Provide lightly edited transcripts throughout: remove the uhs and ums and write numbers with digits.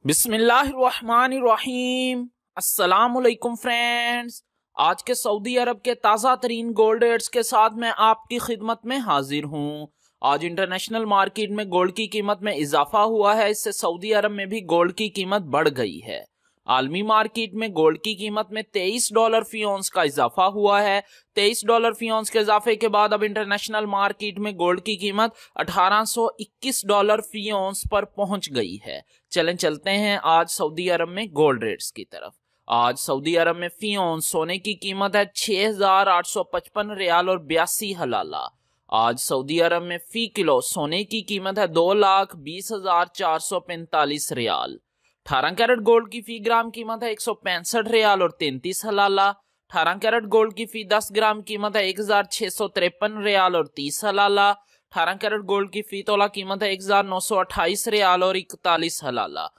बिस्मिल्लाहिर्रहमानिर्रहीम। अस्सलामुअलैकुम फ्रेंड्स। आज के सऊदी अरब के ताज़ा तरीन गोल्ड रेट्स के साथ मैं आपकी खिदमत में हाजिर हूँ। आज इंटरनेशनल मार्केट में गोल्ड की कीमत में इजाफा हुआ है, इससे सऊदी अरब में भी गोल्ड की कीमत बढ़ गई है। आलमी मार्केट में गोल्ड की कीमत में $23 फी औंस का इजाफा हुआ है। $23 फी औंस के इजाफे के बाद अब इंटरनेशनल मार्केट में गोल्ड की कीमत $1821 फी औंस पर पहुंच गई है। चलते हैं आज सऊदी अरब में गोल्ड रेट्स की तरफ। आज सऊदी अरब में फी औंस सोने की कीमत है 6,855 रियाल और 82 हलाला। आज सऊदी अरब में फी किलो सोने की कीमत है 2,20,445 रियाल। 18 कैरेट गोल्ड की फी ग्राम कीमत है 165 रियाल और 33 हलाला। 18 कैरेट गोल्ड की फी 10 ग्राम कीमत है 1,653 रियाल और 30 हलाला। 18 कैरेट गोल्ड की फी तोला कीमत है 1,928 रियाल और 41 हलाला।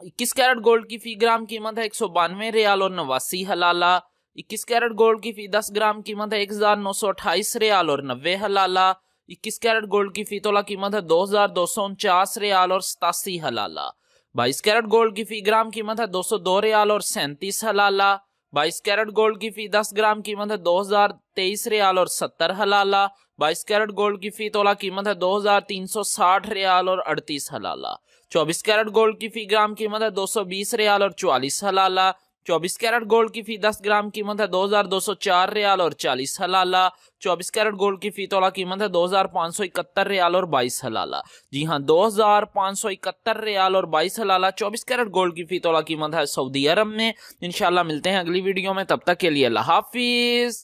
21 कैरेट गोल्ड की फी ग्राम कीमत है 192 रियाल और 89 हलाला। 21 कैरेट गोल्ड की फी 10 ग्राम कीमत है 1,928 रियाल और 90 हलाला। 21 कैरेट गोल्ड की फी तोला कीमत है 2,249 रियाल और 87 हलाला। 22 कैरेट गोल्ड की फी ग्राम कीमत है 202 रियाल और 37 हलाला। 22 कैरेट गोल्ड की फी 10 ग्राम कीमत है 2,023 रियाल और 70 हलाला। 22 कैरेट गोल्ड की फी तोला कीमत है 2,360 रियाल और 38 हलाला। 24 कैरेट गोल्ड की फी ग्राम कीमत है 220 रियाल और 44 हलाला। 24 कैरेट गोल्ड की फी 10 ग्राम कीमत है 2,204 रियाल और 40 हलाला। 24 कैरेट गोल्ड की फी तोला कीमत है 2,571 रियाल और 22 हलाला। जी हाँ, 2,571 रियाल और 22 हलाला 24 कैरेट गोल्ड की फी तोला कीमत है सऊदी अरब में। इंशाल्लाह मिलते हैं अगली वीडियो में, तब तक के लिए अल्लाह हाफिज।